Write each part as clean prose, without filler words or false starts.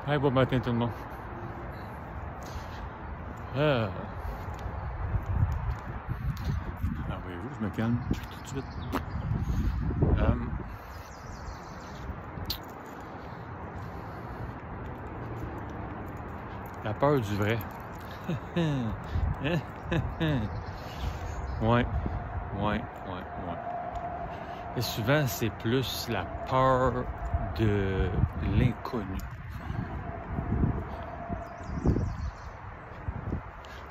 Hey, bon matin tout le monde. Ah voyez-vous, je me calme tout de suite. La peur du vrai. Ouais. Et souvent, c'est plus la peur de l'inconnu.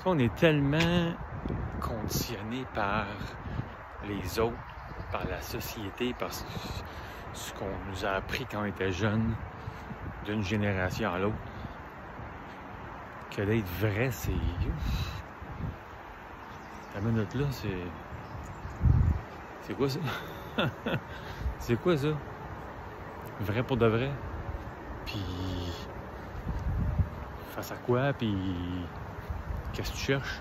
On est tellement conditionné par les autres, par la société, par ce qu'on nous a appris quand on était jeune, d'une génération à l'autre, que d'être vrai, c'est... La minute là, c'est... C'est quoi ça? C'est quoi ça? Vrai pour de vrai? Puis... Face à quoi? Puis... Qu'est-ce que tu cherches?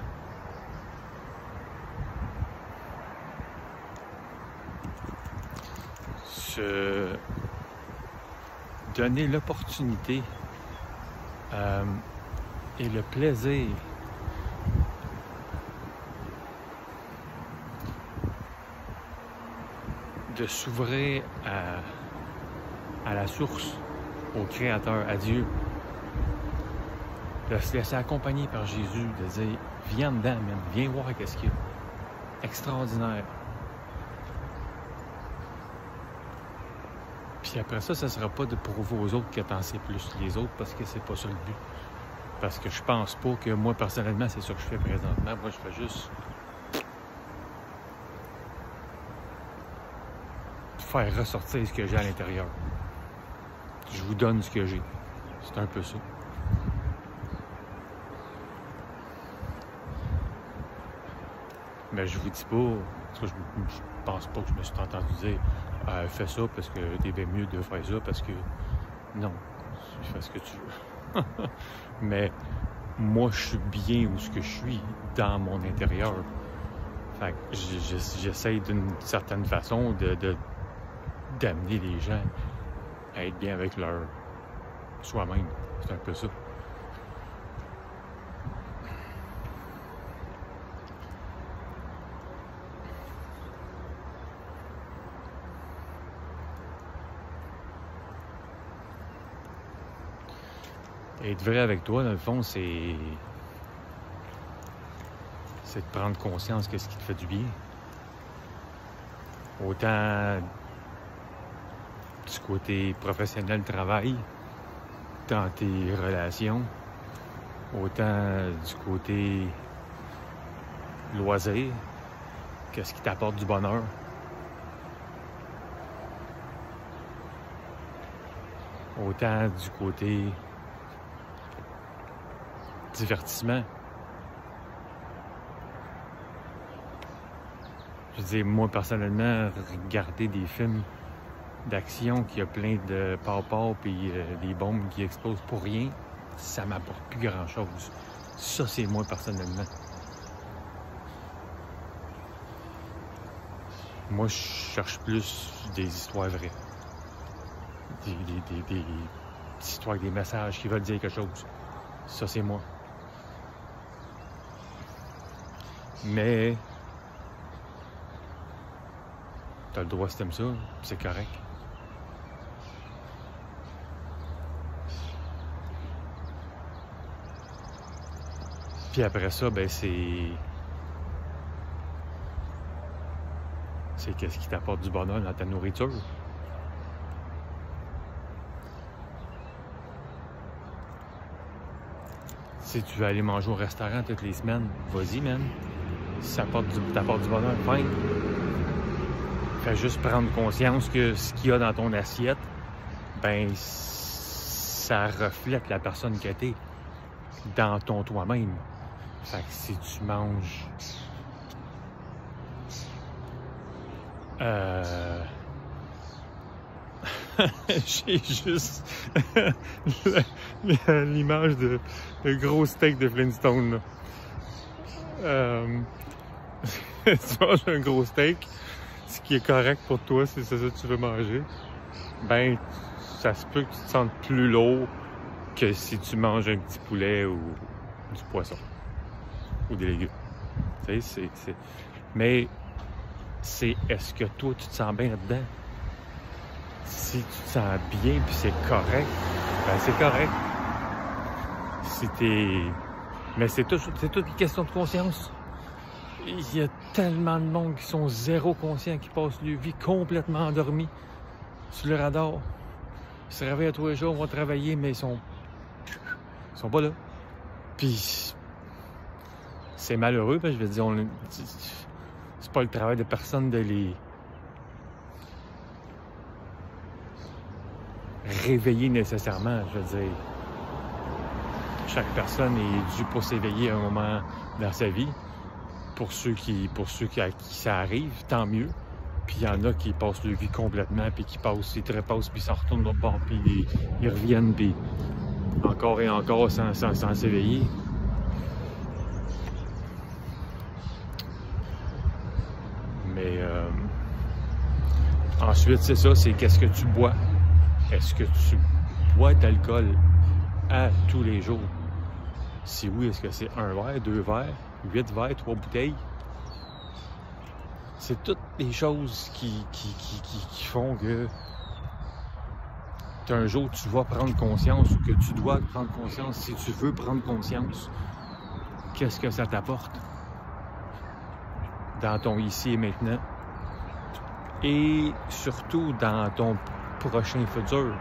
Se donner l'opportunité et le plaisir de s'ouvrir à la source, au Créateur, à Dieu, de se laisser accompagner par Jésus, de dire « Viens dedans, man, viens voir qu'est-ce qu'il y a. » Extraordinaire. Puis après ça, ça sera pas de prouver aux autres que t'en sais plus les autres, parce que c'est pas ça le but. Parce que je pense pas que moi, personnellement, c'est ça que je fais présentement. Moi, je fais juste faire ressortir ce que j'ai à l'intérieur. Je vous donne ce que j'ai. C'est un peu ça. Mais je vous dis pas, je pense pas que je me suis entendu dire fais ça parce que t'es bien mieux de faire ça parce que non, fais ce que tu veux. Mais moi je suis bien où ce que je suis dans mon intérieur. Fait que j'essaie d'une certaine façon d'amener les gens à être bien avec leur soi-même. C'est un peu ça. Être vrai avec toi, dans le fond, c'est de prendre conscience de ce qui te fait du bien. Autant du côté professionnel, travail, dans tes relations, autant du côté loisir, qu'est-ce qui t'apporte du bonheur. Autant du côté divertissement. Je veux dire, moi, personnellement, regarder des films d'action qui a plein de pau-pau puis des bombes qui explosent pour rien, ça m'apporte plus grand-chose. Ça, c'est moi, personnellement. Moi, je cherche plus des histoires vraies. Des histoires avec des messages qui veulent dire quelque chose. Ça, c'est moi. Mais t'as le droit si t'aimes ça, c'est correct. Puis après ça, ben c'est qu'est-ce qui t'apporte du bonheur dans ta nourriture. Si tu veux aller manger au restaurant toutes les semaines, vas-y, man. Si ça t'apporte du bonheur, fine. Fais juste prendre conscience que ce qu'il y a dans ton assiette, ben, ça reflète la personne que t'es dans ton toi-même. Fait que si tu manges j'ai juste l'image de gros steak de Flintstone. Tu manges un gros steak, ce qui est correct pour toi si c'est ça que tu veux manger, ben ça se peut que tu te sentes plus lourd que si tu manges un petit poulet ou du poisson ou des légumes. Tu sais, mais c'est est-ce que toi, tu te sens bien là-dedans? Si tu te sens bien puis c'est correct, ben c'est correct. Si t'es... Mais c'est toute une question de conscience. Il y a tellement de monde qui sont zéro conscients, qui passent leur vie complètement endormis sur le radar. Ils se réveillent à tous les jours, vont travailler, mais ils sont pas là. Puis c'est malheureux, parce que je veux dire, c'est pas le travail de personne de les réveiller nécessairement, je veux dire. Chaque personne est due pour s'éveiller à un moment dans sa vie. Pour ceux à qui ça arrive, tant mieux. Puis il y en a qui passent leur vie complètement, puis qui passent, ils trépassent, puis ils s'en retournent de l'autre bord, puis ils reviennent, puis encore et encore sans s'éveiller. Mais ensuite, c'est ça, c'est qu'est-ce que tu bois. Est-ce que tu bois d'alcool à tous les jours? Si oui, est-ce que c'est 1 verre, 2 verres, 8 verres, 3 bouteilles? C'est toutes les choses qui font que un jour tu vas prendre conscience ou que tu dois prendre conscience, si tu veux prendre conscience, qu'est-ce que ça t'apporte dans ton ici et maintenant et surtout dans ton prochain futur.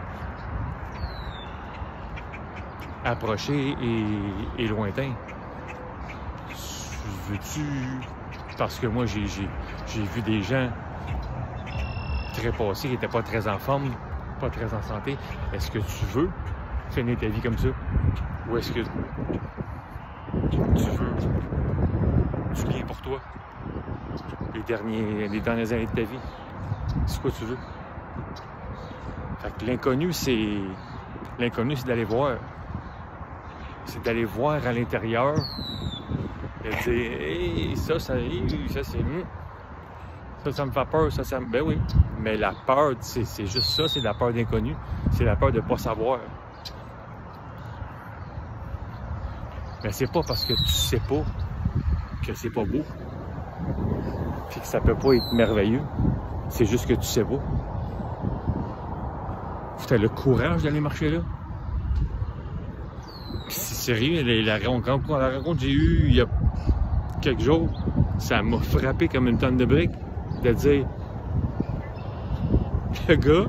Approché et lointain. Veux-tu... Parce que moi, j'ai vu des gens très passés qui n'étaient pas très en forme, pas très en santé. Est-ce que tu veux finir ta vie comme ça? Ou est-ce que tu veux du bien pour toi les dernières années de ta vie? C'est quoi tu veux? Fait que l'inconnu, c'est d'aller voir. C'est d'aller voir à l'intérieur et de dire hey, ça c'est ça me fait peur, ça me... Ben oui, mais la peur, c'est juste ça, c'est la peur d'inconnu, c'est la peur de pas savoir. Mais c'est pas parce que tu sais pas que c'est pas beau, puis que ça peut pas être merveilleux, c'est juste que tu sais pas. T'as le courage d'aller marcher là. C'est sérieux, la rencontre que j'ai eue il y a quelques jours, ça m'a frappé comme une tonne de briques de dire le gars,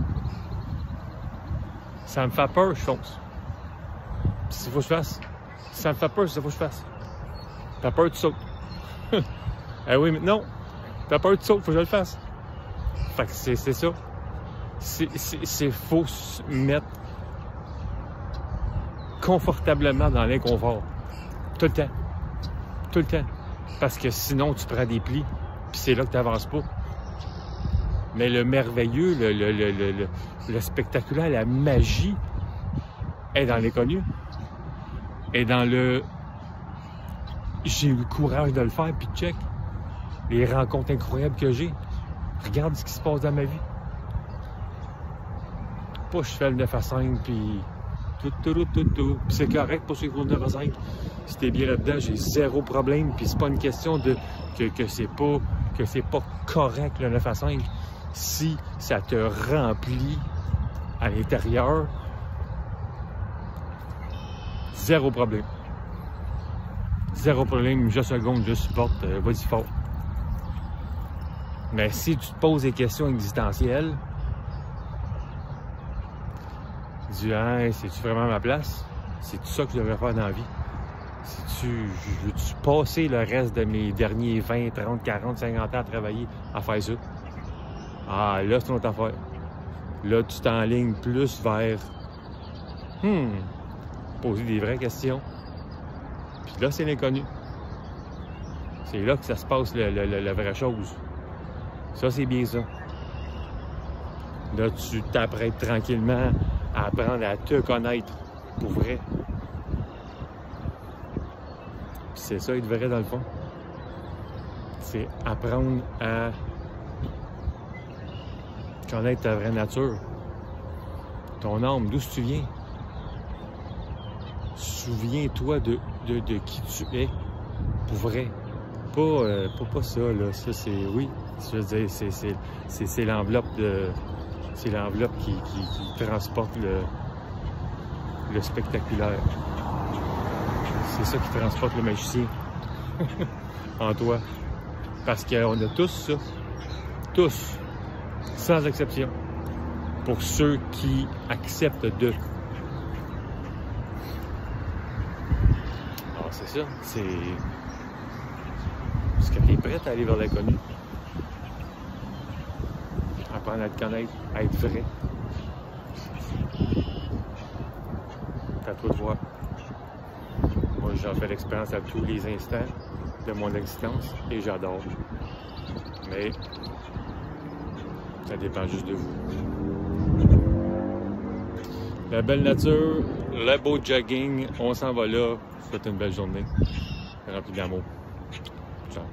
ça me fait peur, je fonce. S'il faut que je fasse, ça me fait peur, c'est faut que je fasse. T'as peur, tu sautes. Ah oui, mais non, t'as peur, tu sautes, faut que je le fasse. Fait que c'est ça. C'est faut se mettre confortablement dans l'inconfort. Tout le temps. Tout le temps. Parce que sinon, tu prends des plis, puis c'est là que tu n'avances pas. Mais le merveilleux, le spectaculaire, la magie est dans l'inconnu. Est dans le... J'ai eu le courage de le faire, puis check. Les rencontres incroyables que j'ai. Regarde ce qui se passe dans ma vie. Pas je fais le 9 à 5, puis... Puis c'est correct pour ceux qui font le 9 à 5. Si t'es bien là-dedans, j'ai zéro problème. Puis c'est pas une question de que c'est pas correct le 9 à 5. Si ça te remplit à l'intérieur, zéro problème. Zéro problème, je seconde, je supporte, vas-y fort. Mais si tu te poses des questions existentielles, dis hey, c'est-tu vraiment ma place? C'est-tu ça que je devrais faire dans la vie? Je veux-tu passer le reste de mes derniers 20, 30, 40, 50 ans à travailler à faire ça? Ah, là, c'est une autre affaire. Là, tu t'enlignes plus vers poser des vraies questions. Puis là, c'est l'inconnu. C'est là que ça se passe la vraie chose. Ça, c'est bien ça. Là, tu t'apprêtes tranquillement à apprendre à te connaître pour vrai. Puis c'est ça, être vrai dans le fond. C'est apprendre à connaître ta vraie nature. Ton âme, d'où tu viens. souviens-toi de qui tu es, pour vrai. Pas ça, là. Ça, c'est, oui, je veux dire, c'est l'enveloppe de... C'est l'enveloppe qui transporte le spectaculaire. C'est ça qui transporte le magicien en toi. Parce qu'on a tous ça. Tous. Sans exception. Pour ceux qui acceptent de. Alors, c'est ça. C'est... Est-ce que tu es prête à aller vers l'inconnu? Apprendre à te connaître, à être vrai. C'est à toi de voir. Moi, j'en fais l'expérience à tous les instants de mon existence et j'adore. Mais ça dépend juste de vous. La belle nature, le beau jogging, on s'en va là. Faites une belle journée. Remplie d'amour. Ciao.